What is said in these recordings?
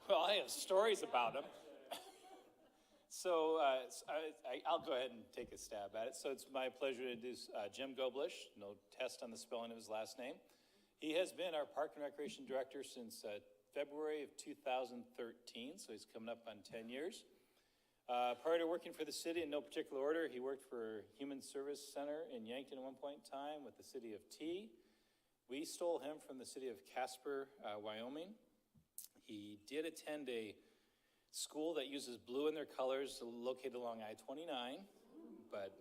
Well, I have stories about him. So I'll go ahead and take a stab at it. So it's my pleasure to introduce Jim Goblirsch. No test on the spelling of his last name. He has been our Park and Recreation Director since February of 2013, so he's coming up on 10 years. Prior to working for the city in no particular order, he worked for Human Service Center in Yankton at one point in time with the city of T. We stole him from the city of Casper, Wyoming. He did attend a school that uses blue in their colors located along I-29, but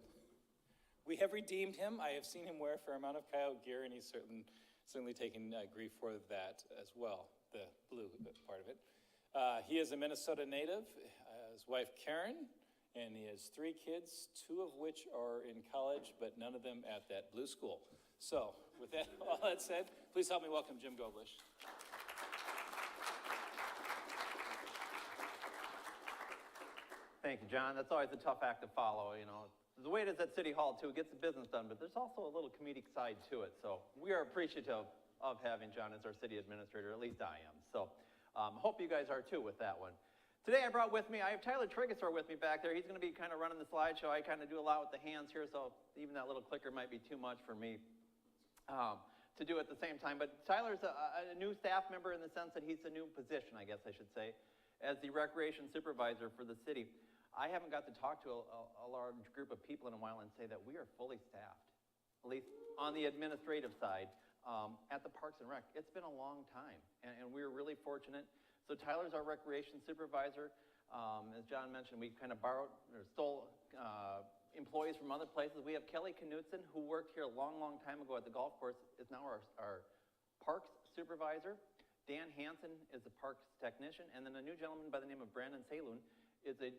we have redeemed him. I have seen him wear a fair amount of coyote gear, and he's certainly taken grief for that as well, the blue part of it. He is a Minnesota native, his wife Karen, and he has 3 kids, 2 of which are in college, but none of them at that blue school. So with that, all that said, please help me welcome Jim Goblirsch. Thank you, John. That's always a tough act to follow, you know. The way it is at City Hall, too, it gets the business done, but there's also a little comedic side to it. So we are appreciative of having John as our city administrator, at least I am. So hope you guys are, too, with that one. Today I brought with me, I have Tyler Trigasaur with me back there. He's going to be kind of running the slideshow. I kind of do a lot with the hands here, so even that little clicker might be too much for me to do at the same time. But Tyler's a new staff member in the sense that he's a new position, I guess I should say, as the recreation supervisor for the city. I haven't got to talk to a large group of people in a while and say that we are fully staffed, at least on the administrative side, at the Parks and Rec. It's been a long time, and we're really fortunate. So Tyler's our recreation supervisor. As John mentioned, we kind of borrowed or stole employees from other places. We have Kelly Knutson, who worked here a long, long time ago at the golf course, is now our parks supervisor. Dan Hansen is the parks technician, and then a new gentleman by the name of Brandon Saloon is a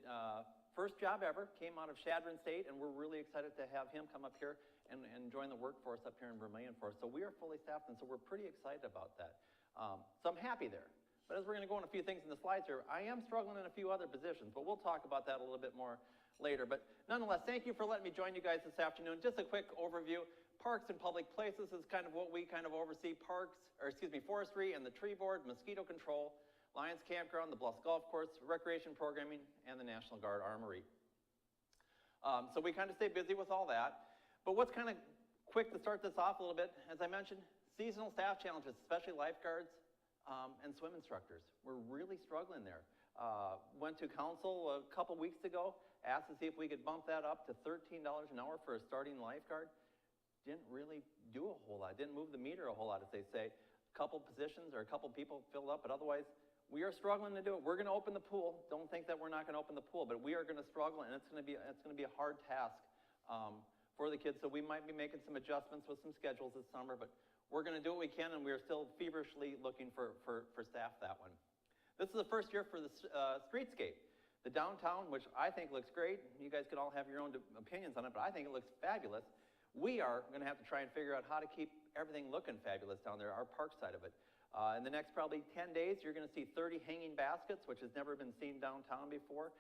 first job ever, came out of Chadron State, and we're really excited to have him come up here and join the workforce up here in Vermillion for us. So we are fully staffed, and so we're pretty excited about that. So I'm happy there. But as we're going to go on a few things in the slides here, I am struggling in a few other positions, but we'll talk about that a little bit more later. But nonetheless, thank you for letting me join you guys this afternoon. Just a quick overview. Parks and public places is kind of what we kind of oversee. Forestry and the tree board, mosquito control, Lions Campground, the Bluffs Golf Course, recreation programming, and the National Guard Armory. So we kind of stay busy with all that. But what's kind of quick to start this off a little bit, as I mentioned, seasonal staff challenges, especially lifeguards and swim instructors. We're really struggling there. Went to council a couple weeks ago, asked to see if we could bump that up to $13 an hour for a starting lifeguard. Didn't really do a whole lot, didn't move the meter a whole lot, as they say. A couple positions or a couple people filled up, but otherwise, we are struggling to do it. We're going to open the pool. Don't think that we're not going to open the pool, but we are going to struggle, and it's going to be a hard task for the kids. So we might be making some adjustments with some schedules this summer, but we're going to do what we can, and we are still feverishly looking for staff that one. This is the first year for the streetscape. The downtown, which I think looks great. You guys can all have your own opinions on it, but I think it looks fabulous. We are going to have to try and figure out how to keep everything looking fabulous down there, our park side of it. In the next probably 10 days, you're going to see 30 hanging baskets, which has never been seen downtown before.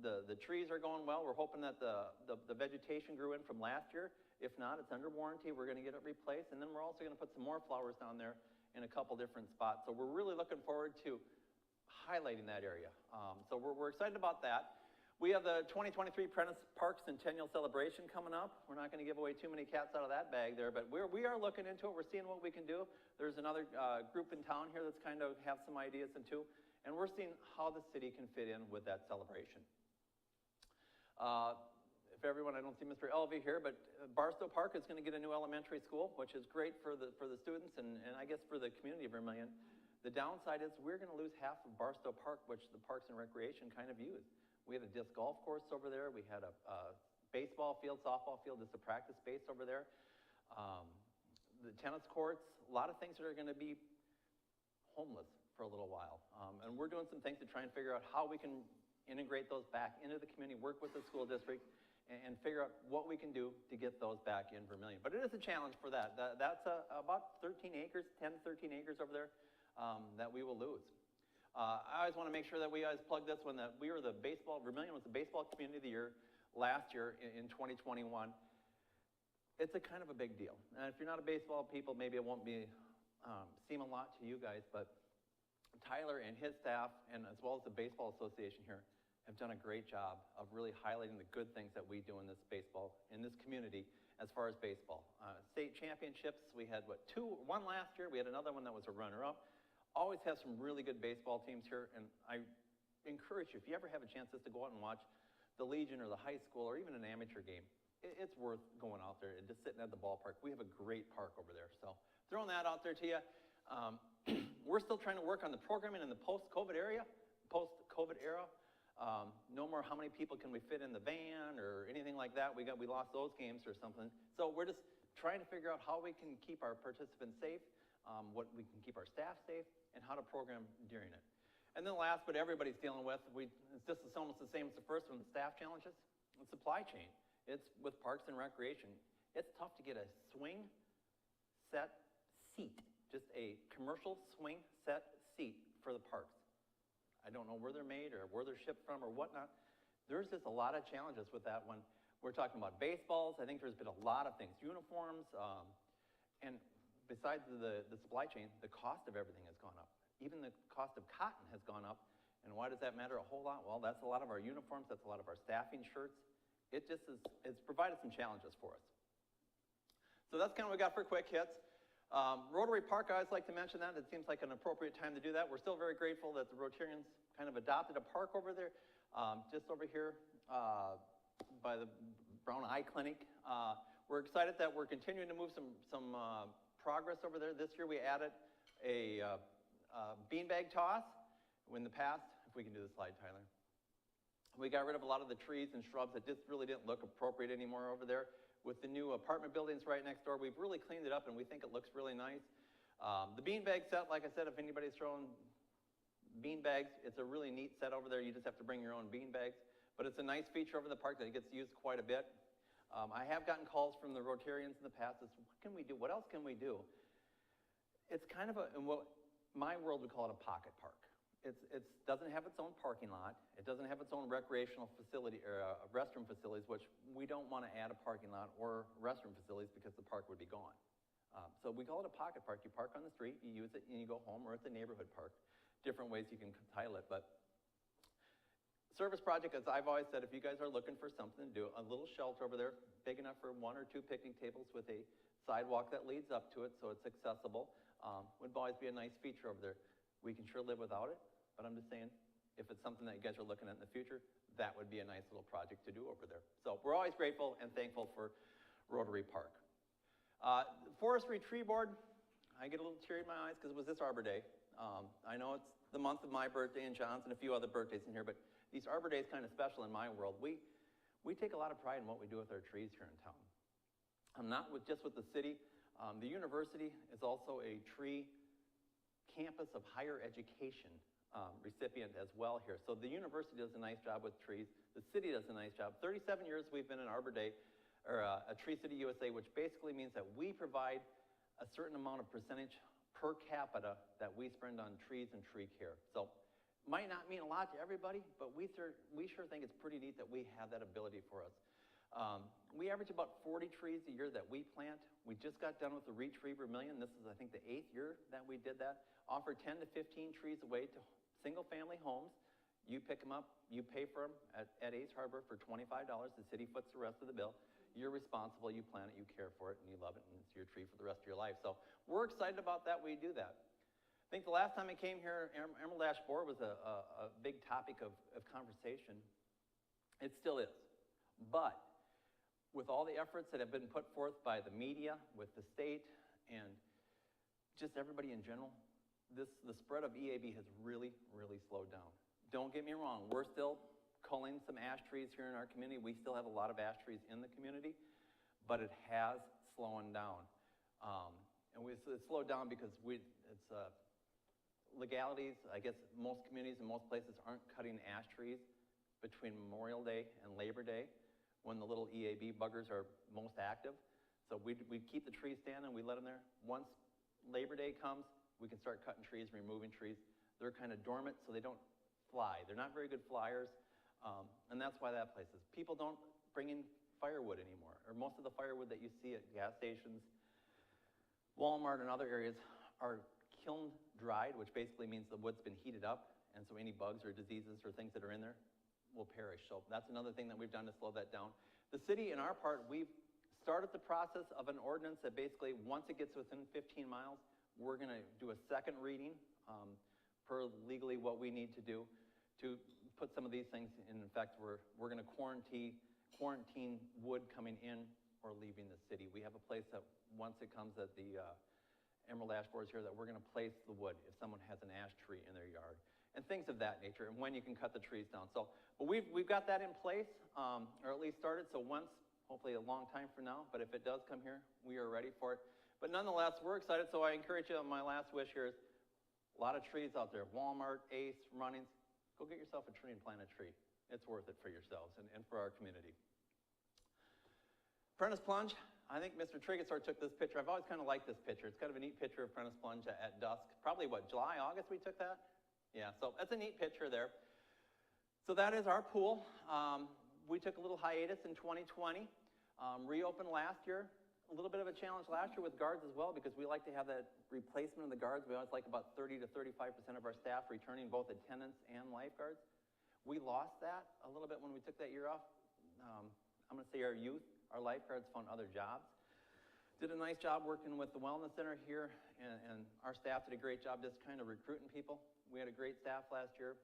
The trees are going well. We're hoping that the vegetation grew in from last year. If not, it's under warranty. We're going to get it replaced. And then we're also going to put some more flowers down there in a couple different spots. So we're really looking forward to highlighting that area. So we're excited about that. We have the 2023 Prentice Park Centennial Celebration coming up. We're not going to give away too many cats out of that bag there, but we are looking into it. We're seeing what we can do. There's another group in town here that's kind of have some ideas into, and we're seeing how the city can fit in with that celebration. If everyone, I don't see Mr. Elvey here, but Barstow Park is going to get a new elementary school, which is great for the students and I guess for the community of Vermillion. The downside is we're going to lose half of Barstow Park, which the Parks and Recreation kind of use. We had a disc golf course over there. We had a baseball field, softball field, just a practice space over there. The tennis courts, a lot of things that are going to be homeless for a little while. And we're doing some things to try and figure out how we can integrate those back into the community, work with the school district, and figure out what we can do to get those back in Vermillion. But it is a challenge for that. That's about 13 acres, 10 to 13 acres over there that we will lose. I always want to make sure that we always plug this one, that Vermillion was the baseball community of the year last year in 2021. It's a kind of a big deal. And if you're not a baseball people, maybe it won't seem a lot to you guys, but Tyler and his staff, and as well as the Baseball Association here, have done a great job of really highlighting the good things that we do in this community as far as baseball. State championships, we had, one last year, we had another one that was a runner-up. Always have some really good baseball teams here, and I encourage you, if you ever have a chance just to go out and watch the Legion or the high school or even an amateur game, it's worth going out there and just sitting at the ballpark. We have a great park over there, so throwing that out there to you. We're still trying to work on the programming in the post-COVID era. No more how many people can we fit in the van or anything like that. We lost those games or something. So we're just trying to figure out how we can keep our participants safe, what we can keep our staff safe, and how to program during it. And then last, but everybody's dealing with, it's almost the same as the first one, the staff challenges, the supply chain. It's with Parks and Recreation. It's tough to get a swing set seat, just a commercial swing set seat for the parks. I don't know where they're made or where they're shipped from or whatnot. There's just a lot of challenges with that one. We're talking about baseballs. I think there's been a lot of things, uniforms, and besides the supply chain, the cost of everything has gone up. Even the cost of cotton has gone up. And why does that matter a whole lot? Well, that's a lot of our uniforms. That's a lot of our staffing shirts. It's provided some challenges for us. So that's kind of what we got for quick hits. Rotary Park, I always like to mention that. It seems like an appropriate time to do that. We're still very grateful that the Rotarians kind of adopted a park over there, just over here by the Brown Eye Clinic. We're excited that we're continuing to move some progress over there. This year we added a beanbag toss. In the past, if we can do the slide, Tyler. We got rid of a lot of the trees and shrubs that just really didn't look appropriate anymore over there. With the new apartment buildings right next door, we've really cleaned it up and we think it looks really nice. The beanbag set, like I said, if anybody's throwing beanbags, it's a really neat set over there. You just have to bring your own beanbags. But it's a nice feature over the park that gets used quite a bit. I have gotten calls from the Rotarians in the past as, what can we do? What else can we do? It's kind of in what my world would call it a pocket park. It doesn't have its own parking lot. It doesn't have its own recreational facility or restroom facilities, which we don't want to add a parking lot or restroom facilities because the park would be gone. So we call it a pocket park. You park on the street, you use it, and you go home, or it's a neighborhood park. Different ways you can title it, but service project, as I've always said, if you guys are looking for something to do, a little shelter over there, big enough for 1 or 2 picnic tables with a sidewalk that leads up to it so it's accessible, would always be a nice feature over there. We can sure live without it. But I'm just saying, if it's something that you guys are looking at in the future, that would be a nice little project to do over there. So we're always grateful and thankful for Rotary Park. Forestry Tree Board, I get a little teary in my eyes because it was this Arbor Day. I know it's the month of my birthday and John's and a few other birthdays in here, but these Arbor Days kind of special in my world. We take a lot of pride in what we do with our trees here in town. Not just with the city. The university is also a tree campus of higher education recipient as well here. So the university does a nice job with trees. The city does a nice job. 37 years we've been in Arbor Day, or a Tree City USA, which basically means that we provide a certain amount of percentage per capita that we spend on trees and tree care. So might not mean a lot to everybody, but we sure think it's pretty neat that we have that ability for us. We average about 40 trees a year that we plant. We just got done with the Reach Free Vermillion. This is, I think, the 8th year that we did that. Offer 10 to 15 trees away to single-family homes. You pick them up, you pay for them at Ace Harbor for $25. The city foots the rest of the bill. You're responsible, you plant it, you care for it, and you love it, and it's your tree for the rest of your life. So we're excited about that, we do that. I think the last time I came here, Emerald Ash Borer was a big topic of conversation. It still is. But with all the efforts that have been put forth by the media, with the state, and just everybody in general, the spread of EAB has really, really slowed down. Don't get me wrong, we're still culling some ash trees here in our community. We still have a lot of ash trees in the community, but it has slowed down. It's slowed down because it's legalities. I guess most communities and most places aren't cutting ash trees between Memorial Day and Labor Day when the little EAB buggers are most active. So we keep the trees standing, we let them there. Once Labor Day comes, we can start cutting trees, removing trees. They're kind of dormant, so they don't fly. They're not very good flyers, and that's why that place is. People don't bring in firewood anymore, or most of the firewood that you see at gas stations, Walmart, and other areas are kiln dried, which basically means the wood's been heated up, and so any bugs or diseases or things that are in there will perish. So that's another thing that we've done to slow that down. The city, in our part, we've started the process of an ordinance that basically, once it gets within 15 miles, we're going to do a second reading per legally what we need to do to put some of these things in effect. We're going to quarantine wood coming in or leaving the city. We have a place that once it comes at the Emerald Ash Boards here that we're going to place the wood if someone has an ash tree in their yard and things of that nature, and when you can cut the trees down. So, but we've got that in place, or at least started. So once, hopefully a long time from now, but if it does come here, we are ready for it. But nonetheless, we're excited. So I encourage you. My last wish here is a lot of trees out there. Walmart, Ace, Runnings. Go get yourself a tree and plant a tree. It's worth it for yourselves and for our community. Prentice Plunge, I think Mr. Trigasor took this picture. I've always kind of liked this picture. It's kind of a neat picture of Prentice Plunge at dusk. Probably what, July, August we took that? Yeah, so that's a neat picture there. So that is our pool. We took a little hiatus in 2020, reopened last year. A little bit of a challenge last year with guards as well, because we like to have that replacement of the guards. We always like about 30 to 35% of our staff returning, both attendants and lifeguards. We lost that a little bit when we took that year off. I'm going to say our youth, our lifeguards found other jobs. Did a nice job working with the wellness center here, and our staff did a great job just kind of recruiting people. We had a great staff last year.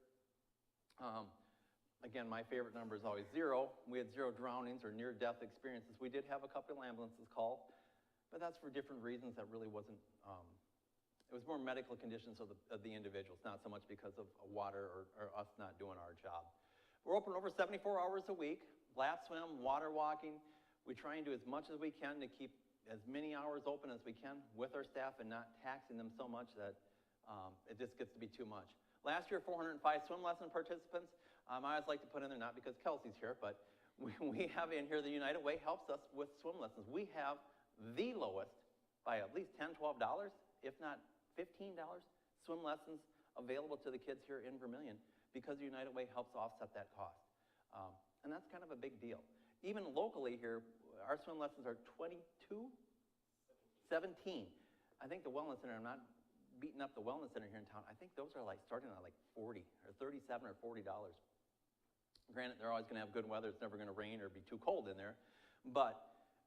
Again, my favorite number is always 0. We had 0 drownings or near-death experiences. We did have a couple of ambulances called, but that's for different reasons. That really wasn't, it was more medical conditions of the individuals, not so much because of water or us not doing our job. We're open over 74 hours a week, lap swim, water walking. We try and do as much as we can to keep as many hours open as we can with our staff and not taxing them so much that it just gets to be too much. Last year, 405 swim lesson participants. I always like to put in there, not because Kelsey's here, but we have in here the United Way helps us with swim lessons. We have the lowest, by at least $10, $12, if not $15, swim lessons available to the kids here in Vermillion because the United Way helps offset that cost. And that's kind of a big deal. Even locally here, our swim lessons are 22? 17. I think the Wellness Center, I'm not beating up the Wellness Center here in town, I think those are like starting at like 40 or 37 or $40. Granted, they're always going to have good weather. It's never going to rain or be too cold in there. But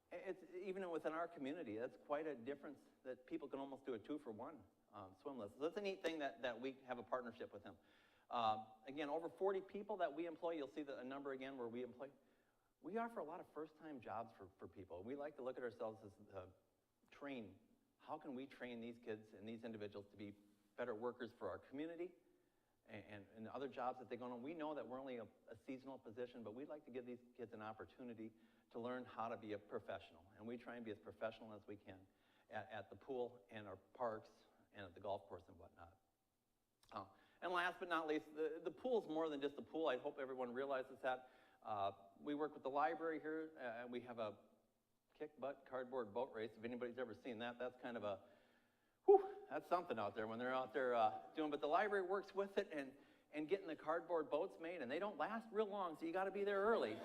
it's even within our community, that's quite a difference that people can almost do a 2-for-1 swim lesson. So it's a neat thing that we have a partnership with them. Again, over 40 people that we employ. You'll see a number again where we employ. We offer a lot of first-time jobs for people. We like to look at ourselves as train. How can we train these kids and these individuals to be better workers for our community and other jobs that they go on? We know that we're only a seasonal position, but we'd like to give these kids an opportunity to learn how to be a professional. And we try and be as professional as we can at the pool and our parks and at the golf course and whatnot. And last but not least, the pool is more than just a pool. I hope everyone realizes that. We work with the library here, and we have a kick-butt cardboard boat race. If anybody's ever seen that, that's kind of a, that's something out there when they're out there doing. But the library works with it and getting the cardboard boats made, and they don't last real long, so you got to be there early,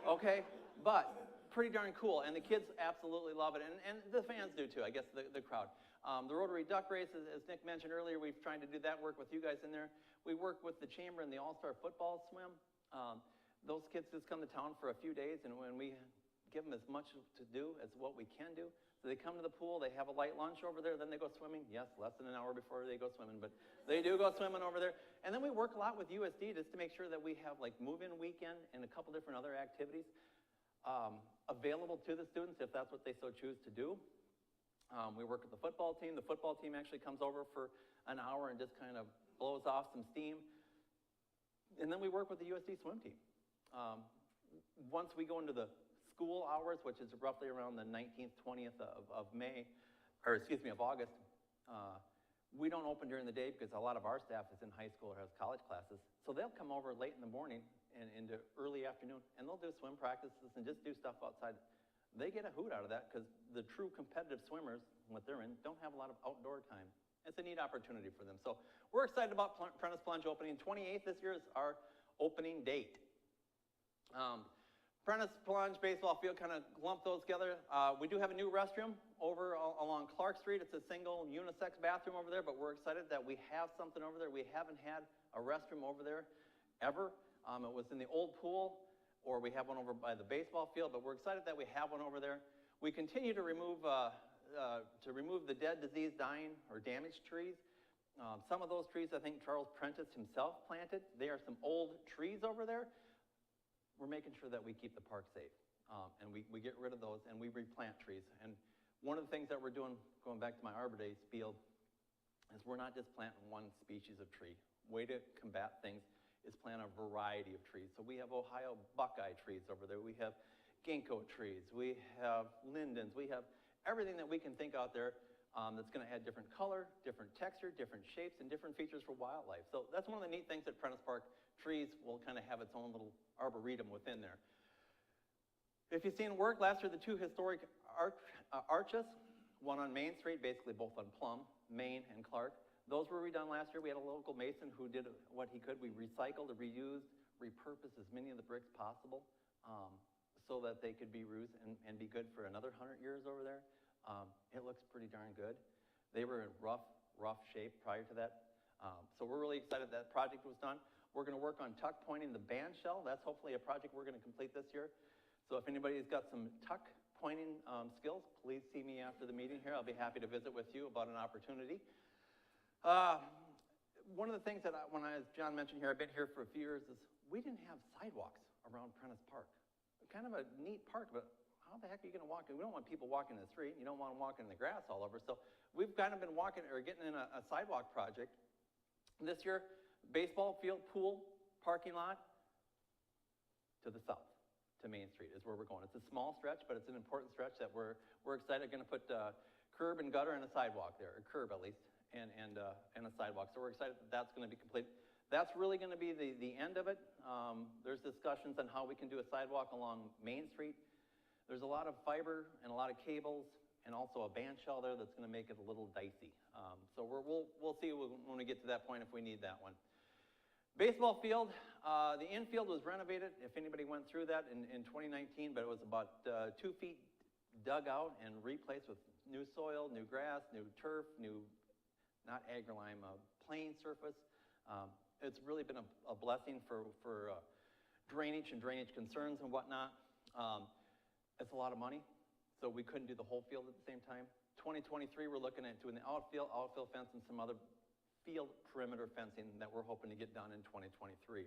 okay? But pretty darn cool, and the kids absolutely love it, and the fans do too, I guess, the crowd. The Rotary Duck Race, as Nick mentioned earlier, we've tried to do that work with you guys in there. We work with the Chamber and the All-Star Football Swim. Those kids just come to town for a few days, and when we give them as much to do as what we can do. So they come to the pool, they have a light lunch over there, then they go swimming. Yes, less than an hour before they go swimming, but they do go swimming over there. And then we work a lot with USD just to make sure that we have like move-in weekend and a couple different other activities available to the students if that's what they so choose to do. We work with the football team. The football team actually comes over for an hour and just kind of blows off some steam. And then we work with the USD swim team. Once we go into the school hours, which is roughly around the 19th, 20th of August, we don't open during the day because a lot of our staff is in high school or has college classes. So they'll come over late in the morning and into early afternoon, and they'll do swim practices and just do stuff outside. They get a hoot out of that because the true competitive swimmers, what they're in, don't have a lot of outdoor time. It's a neat opportunity for them. So we're excited about Prentice Plunge opening. 28th this year is our opening date. Prentice Plunge baseball field, kind of lump those together. We do have a new restroom. over along Clark Street. It's a single unisex bathroom over there, but we're excited that we have something over there. We haven't had a restroom over there ever. It was in the old pool, or we have one over by the baseball field, but we're excited that we have one over there. We continue to remove the dead, diseased, dying, or damaged trees. Some of those trees I think Charles Prentice himself planted. They are some old trees over there. We're making sure that we keep the park safe. And we get rid of those and we replant trees. And one of the things that we're doing, going back to my Arbor Day spiel, is we're not just planting one species of tree. Way to combat things is plant a variety of trees. So we have Ohio buckeye trees over there. We have ginkgo trees. We have lindens. We have everything that we can think out there that's going to add different color, different texture, different shapes, and different features for wildlife. So that's one of the neat things at Prentice Park. Trees will kind of have its own little arboretum within there. If you've seen work, last year the two historic arches, one on Main Street, basically both on Plum, Main, and Clark. Those were redone last year. We had a local mason who did what he could. We recycled, reused, repurposed as many of the bricks possible so that they could be reused and be good for another 100 years over there. It looks pretty darn good. They were in rough shape prior to that. So we're really excited that project was done. We're going to work on tuck pointing the band shell. That's hopefully a project we're going to complete this year. So if anybody's got some tuck pointing skills, please see me after the meeting here. I'll be happy to visit with you about an opportunity. One of the things that as John mentioned here, I've been here for a few years, is we didn't have sidewalks around Prentice Park. Kind of a neat park, but how the heck are you going to walk? We don't want people walking in the street. You don't want them walking in the grass all over. So we've kind of been walking or getting in a sidewalk project. This year, baseball field, pool, parking lot to the south. To Main Street is where we're going. It's a small stretch, but it's an important stretch that we're excited. Going to put curb and gutter and a sidewalk there, or curb at least, and a sidewalk. So we're excited that that's going to be complete. That's really going to be the end of it. There's discussions on how we can do a sidewalk along Main Street. There's a lot of fiber and a lot of cables, and also a band shell there that's going to make it a little dicey. So we'll see when we get to that point if we need that one. Baseball field, the infield was renovated, if anybody went through that in 2019, but it was about 2 feet dug out and replaced with new soil, new grass, new turf, new, not agrolime, plain surface. It's really been a blessing for drainage and drainage concerns and whatnot. It's a lot of money, so we couldn't do the whole field at the same time. 2023, we're looking at doing the outfield fence, and some other field perimeter fencing that we're hoping to get done in 2023.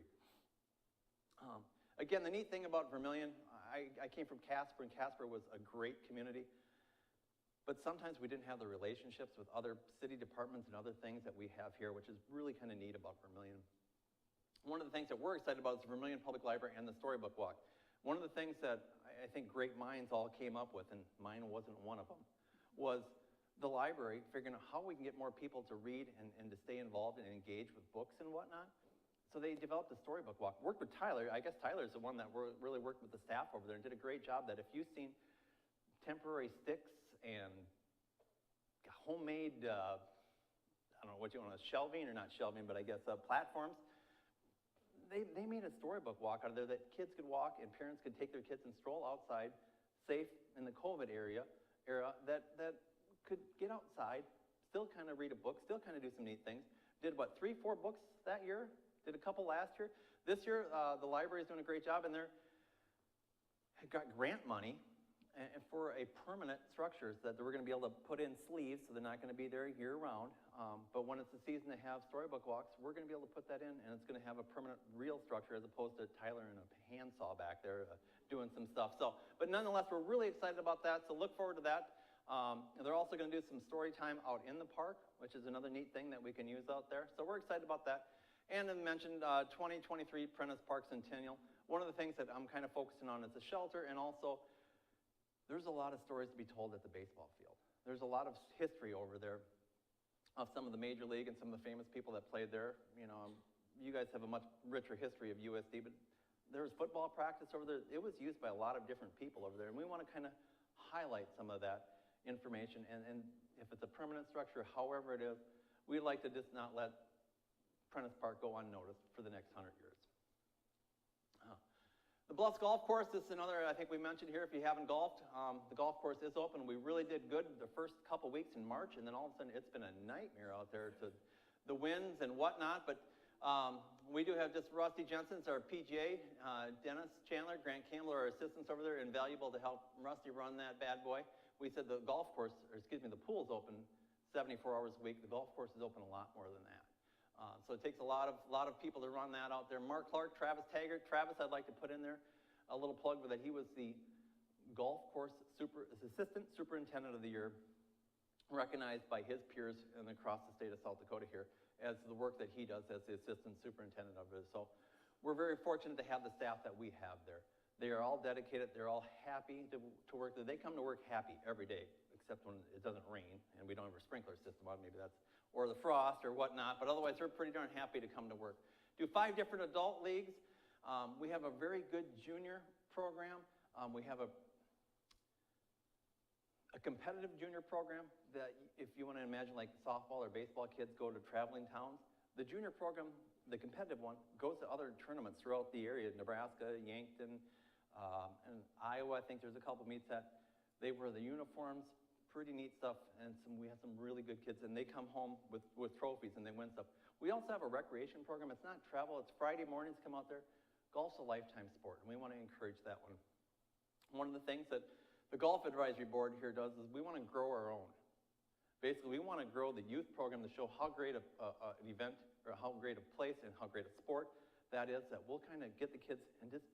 Again, the neat thing about Vermillion, I came from Casper, and Casper was a great community, but sometimes we didn't have the relationships with other city departments and other things that we have here, which is really kind of neat about Vermillion. One of the things that we're excited about is the Vermillion Public Library and the Storybook Walk. One of the things that I think great minds all came up with, and mine wasn't one of them, was the library, figuring out how we can get more people to read and to stay involved and engage with books and whatnot. So they developed the Storybook Walk. Worked with Tyler. I guess Tyler's the one that really worked with the staff over there and did a great job. That if you've seen temporary sticks and homemade, I don't know what you want to, shelving or not shelving, but I guess platforms, they made a Storybook Walk out of there that kids could walk and parents could take their kids and stroll outside, safe in the COVID era that could get outside, still kind of read a book, still kind of do some neat things. Did what, 3-4 books that year? Did a couple last year. This year, the library is doing a great job, and they're got grant money for a permanent structures that we're going to be able to put in sleeves, so they're not going to be there year-round. But when it's the season to have storybook walks, we're going to be able to put that in, and it's going to have a permanent, real structure as opposed to Tyler and a handsaw back there doing some stuff. So, but nonetheless, we're really excited about that. So look forward to that. They're also going to do some story time out in the park, which is another neat thing that we can use out there. So we're excited about that. And as mentioned, 2023 Prentice Park Centennial. One of the things that I'm kind of focusing on is the shelter, and also there's a lot of stories to be told at the baseball field. There's a lot of history over there of some of the major league and some of the famous people that played there. You know, you guys have a much richer history of USD, but there was football practice over there. It was used by a lot of different people over there, and we want to kind of highlight some of that information. And if it's a permanent structure, however it is, we'd like to just not let Prentice Park go unnoticed for the next 100 years. The Bluffs Golf Course, this is another, I think we mentioned here, if you haven't golfed, the golf course is open. We really did good the first couple weeks in March, and then all of a sudden it's been a nightmare out there to the winds and whatnot, but we do have just Rusty Jensen's our PGA, Dennis Chandler, Grant Campbell, our assistants over there, invaluable to help Rusty run that bad boy. We said the golf course, or excuse me, the pool's open 74 hours a week. The golf course is open a lot more than that. So it takes a lot of people to run that out there. Mark Clark, Travis Taggart. Travis, I'd like to put in there a little plug that he was the golf course assistant superintendent of the year, recognized by his peers and across the state of South Dakota here as the work that he does as the assistant superintendent of it. So we're very fortunate to have the staff that we have there. They are all dedicated. They're all happy to work there. They come to work happy every day, except when it doesn't rain and we don't have a sprinkler system on. Maybe that's, or the frost or whatnot, but otherwise they're pretty darn happy to come to work. Do 5 different adult leagues. We have a very good junior program. We have a competitive junior program that if you want to imagine like softball or baseball kids go to traveling towns, the junior program, the competitive one, goes to other tournaments throughout the area, Nebraska, Yankton, and Iowa. I think there's a couple meets that they wear the uniforms. Pretty neat stuff, and we have some really good kids, and they come home with trophies and they win stuff. We also have a recreation program. It's not travel, it's Friday mornings, come out there. Golf's a lifetime sport, and we want to encourage that one. One of the things that the Golf Advisory Board here does is we want to grow our own. Basically, we want to grow the youth program to show how great an event, or how great a place and how great a sport that is, that we'll kind of get the kids and just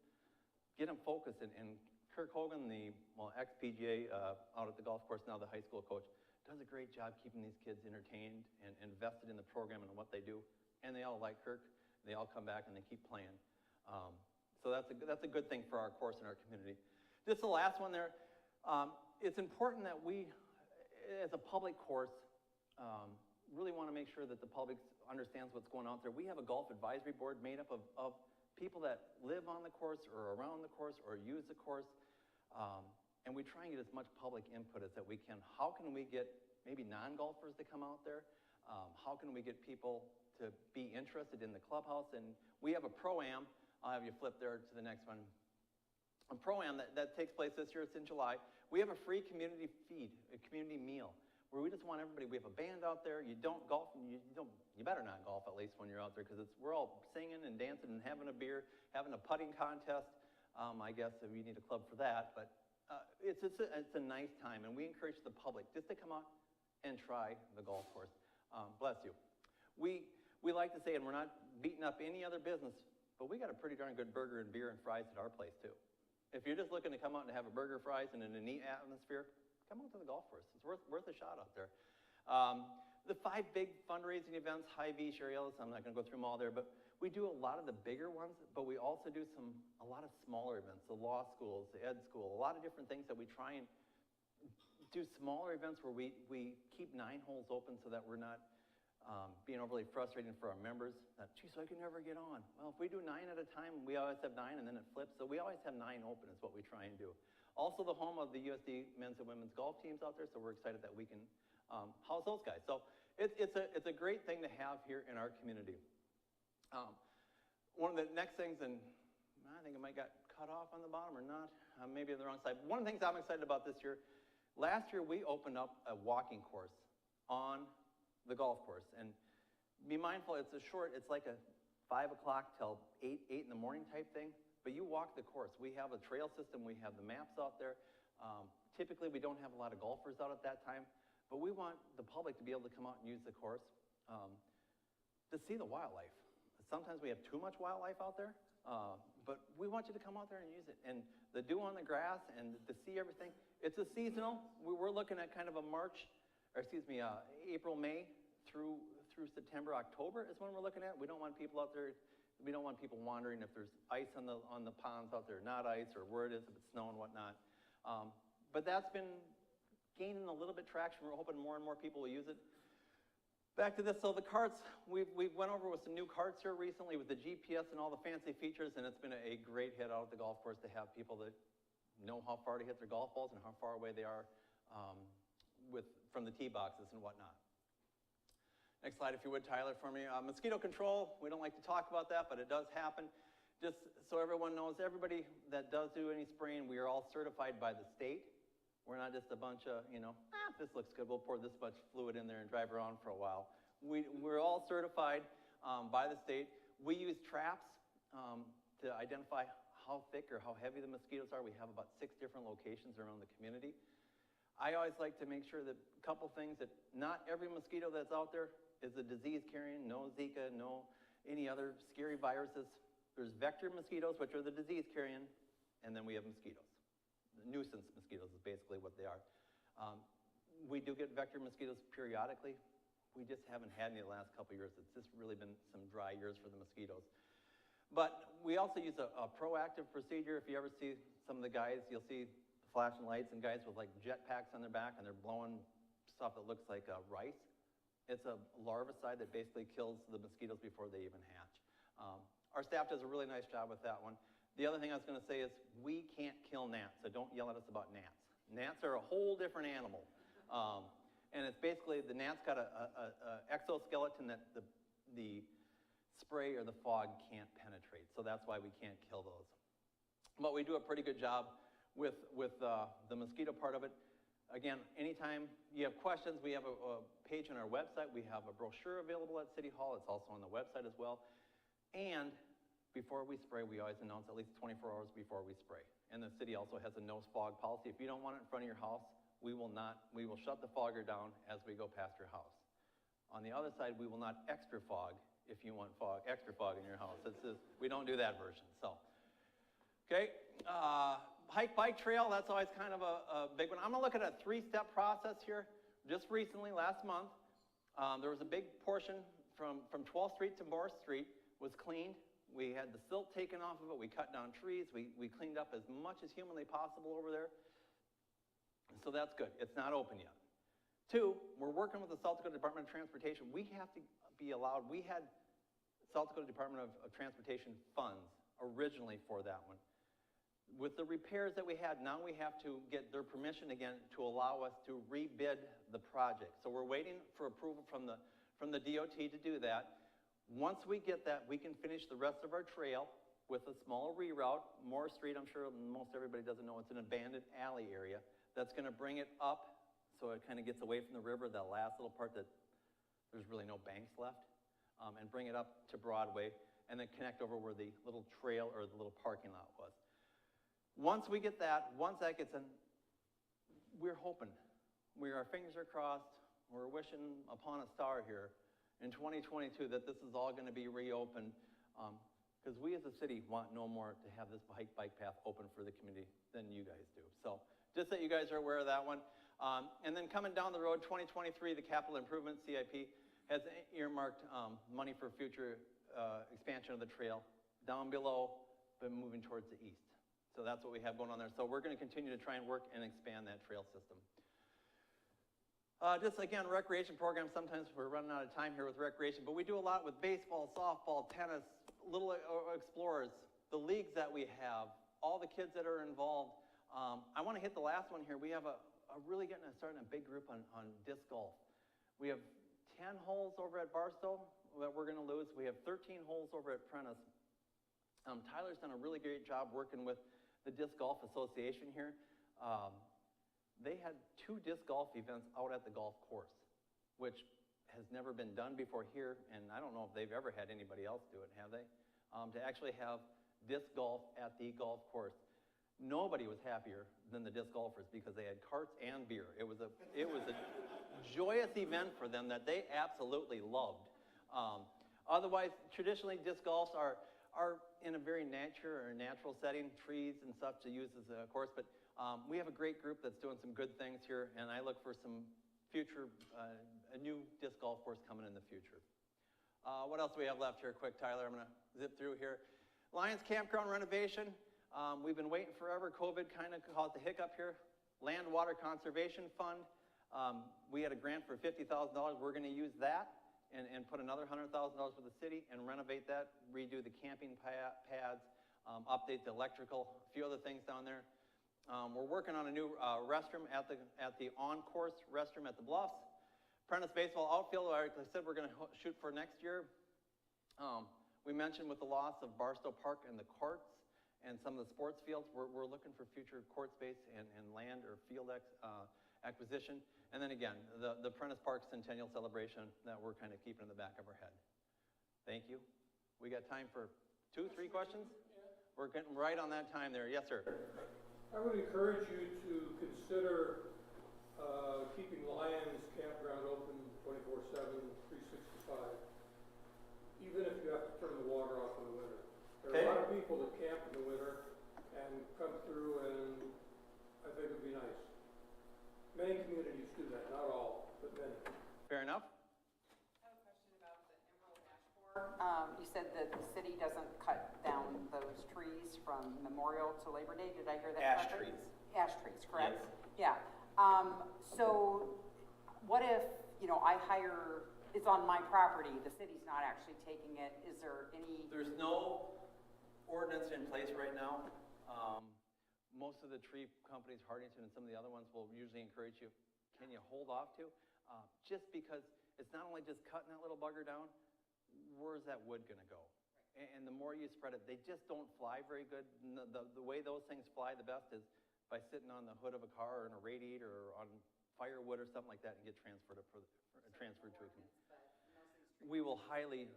get them focused. And Kirk Hogan, the ex-PGA out at the golf course, now the high school coach, does a great job keeping these kids entertained and invested in the program and what they do. And they all like Kirk. They all come back and they keep playing. So that's a good thing for our course and our community. Just the last one there. It's important that we, as a public course, really want to make sure that the public understands what's going on there. We have a golf advisory board made up of people that live on the course or around the course or use the course. And we try and get as much public input as that we can. How can we get maybe non-golfers to come out there? How can we get people to be interested in the clubhouse? And we have a Pro-Am. I'll have you flip there to the next one. A Pro-Am that takes place this year. It's in July. We have a free community feed, a community meal, where we just want everybody. We have a band out there. You don't golf, and you better not golf at least when you're out there, because we're all singing and dancing and having a beer, having a putting contest. I guess if you need a club for that, but it's a nice time, and we encourage the public just to come out and try the golf course. Bless you. We like to say, and we're not beating up any other business, but we got a pretty darn good burger and beer and fries at our place too. If you're just looking to come out and have a burger, fries, and in a neat atmosphere, come out to the golf course. It's worth a shot out there. The 5 big fundraising events, Hy-Vee, Sherry Ellis, I'm not going to go through them all there, but we do a lot of the bigger ones, but we also do a lot of smaller events, the law schools, the ed school, a lot of different things that we try and do smaller events where we keep 9 holes open so that we're not being overly frustrating for our members. Geez, I can never get on. Well, if we do 9 at a time, we always have 9 and then it flips, so we always have 9 open is what we try and do. Also the home of the USD men's and women's golf teams out there, so we're excited that we can house those guys. So it's a great thing to have here in our community. One of the next things, and I think it might got cut off on the bottom or not, maybe on the wrong side. One of the things I'm excited about this year, last year we opened up a walking course on the golf course. And be mindful, it's like a 5 o'clock till 8 in the morning type thing, but you walk the course. We have a trail system, we have the maps out there. Typically we don't have a lot of golfers out at that time, but we want the public to be able to come out and use the course to see the wildlife. Sometimes we have too much wildlife out there, but we want you to come out there and use it. And the dew on the grass and to see everything, it's a seasonal. We're looking at kind of a April, May through September, October is when we're looking at. We don't want people out there, we don't want people wondering if there's ice on the ponds out there, not ice, or where it is, if it's snow and whatnot. But that's been gaining a little bit traction. We're hoping more and more people will use it. Back to this, so the carts, we went over with some new carts here recently with the GPS and all the fancy features, and it's been a great hit out at the golf course to have people that know how far to hit their golf balls and how far away they are from the tee boxes and whatnot. Next slide, if you would, Tyler, for me. Mosquito control, we don't like to talk about that, but it does happen. just so everyone knows, everybody that does do any spraying, we are all certified by the state. We're not just a bunch of, this looks good, we'll pour this much fluid in there and drive around for a while. We're all certified by the state. We use traps to identify how thick or how heavy the mosquitoes are. We have about 6 different locations around the community. I always like to make sure that a couple things, that not every mosquito that's out there is a disease carrying, no Zika, no any other scary viruses. There's vector mosquitoes, which are the disease carrying, and then we have mosquitoes. The nuisance mosquitoes is basically what they are. We do get vector mosquitoes periodically. We just haven't had any the last couple of years. It's just really been some dry years for the mosquitoes. But we also use a proactive procedure. If you ever see some of the guys, you'll see flashing lights and guys with like jet packs on their back and they're blowing stuff that looks like rice. It's a larvicide that basically kills the mosquitoes before they even hatch. Our staff does a really nice job with that one. The other thing I was going to say is we can't kill gnats, so don't yell at us about gnats. Gnats are a whole different animal. And it's basically, the gnat's got a exoskeleton that the spray or the fog can't penetrate, so that's why we can't kill those. But we do a pretty good job with the mosquito part of it. Again, anytime you have questions, we have a page on our website. We have a brochure available at City Hall. It's also on the website as well. And before we spray, we always announce at least 24 hours before we spray. And the city also has a no fog policy. If you don't want it in front of your house, we will shut the fogger down as we go past your house. On the other side, we will not extra fog if you want extra fog in your house. We don't do that version, so. Okay, hike, bike, trail, that's always kind of a big one. I'm gonna look at a 3-step process here. Just recently, last month, there was a big portion from 12th Street to Morris Street was cleaned. We had the silt taken off of it. We cut down trees. We cleaned up as much as humanly possible over there. So that's good. It's not open yet. 2, we're working with the South Dakota Department of Transportation. We have to be allowed, we had South Dakota Department of Transportation funds originally for that one. With the repairs that we had, now we have to get their permission again to allow us to rebid the project. So we're waiting for approval from the DOT to do that. Once we get that, we can finish the rest of our trail with a small reroute. Morris Street, I'm sure most everybody doesn't know, it's an abandoned alley area. That's gonna bring it up so it kind of gets away from the river, that last little part that there's really no banks left, and bring it up to Broadway, and then connect over where the little trail or the little parking lot was. Once we get that, once that gets in, we're hoping, our fingers are crossed, we're wishing upon a star here in 2022 that this is all going to be reopened, because we as a city want no more to have this bike path open for the community than you guys do. So just that you guys are aware of that one. And then coming down the road, 2023, the Capital Improvement CIP has earmarked money for future expansion of the trail down below, but moving towards the east. So that's what we have going on there. So we're going to continue to try and work and expand that trail system. Just again, recreation programs, sometimes we're running out of time here with recreation, but we do a lot with baseball, softball, tennis, Little Explorers, the leagues that we have, all the kids that are involved. I want to hit the last one here. We have really starting a big group on disc golf. We have 10 holes over at Barstow that we're going to lose. We have 13 holes over at Prentice. Tyler's done a really great job working with the Disc Golf Association here. They had 2 disc golf events out at the golf course, which has never been done before here, and I don't know if they've ever had anybody else do it, have they? To actually have disc golf at the golf course. Nobody was happier than the disc golfers because they had carts and beer. It was a joyous event for them that they absolutely loved. Otherwise, traditionally, disc golfs are in a very natural setting, trees and stuff to use as a course, but we have a great group that's doing some good things here, and I look for some future, a new disc golf course coming in the future. What else do we have left here? Quick, Tyler, I'm gonna zip through here. Lions Campground renovation. We've been waiting forever. COVID kind of caused a hiccup here. Land Water Conservation Fund. We had a grant for $50,000. We're gonna use that and put another $100,000 for the city and renovate that, redo the camping pads, update the electrical, a few other things down there. We're working on a new restroom at the on-course restroom at the Bluffs. Prentice baseball outfield, like I said, we're going to shoot for next year. We mentioned with the loss of Barstow Park and the courts and some of the sports fields, we're looking for future court space and land or field acquisition. And then again, the Prentiss Park Centennial Celebration that we're kind of keeping in the back of our head. Thank you. We got time for 2, 3 questions? We're getting right on that time there. Yes, sir. I would encourage you to consider keeping Lions Campground open 24/7, 365, even if you have to turn the water off in the winter. There are a lot of people that camp in the winter and come through, and I think it would be nice. Many communities do that, not all, but many. Fair enough. I have a question about the emerald ash borer. You said that the city doesn't cut down those trees from Memorial to Labor Day. Did I hear that Ash correctly? trees. Ash trees, correct? Yes. Yeah. So what if, I hire, it's on my property, the city's not actually taking it. Is there any? There's no ordinance in place right now. Most of the tree companies, Hardington and some of the other ones, will usually encourage you, can you hold off to? Just because it's not only just cutting that little bugger down, where's that wood gonna go? And the more you spread it, they just don't fly very good. The way those things fly the best is by sitting on the hood of a car or in a radiator or on firewood or something like that and get transferred to a community. We will highly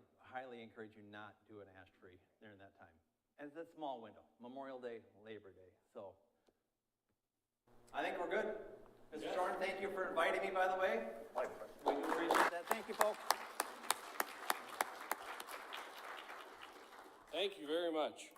encourage you not do an ash tree during that time. And it's a small window, Memorial Day, Labor Day. So I think we're good. Mr. Shorn, thank you for inviting me, by the way. We do appreciate that. Thank you, folks. Thank you very much.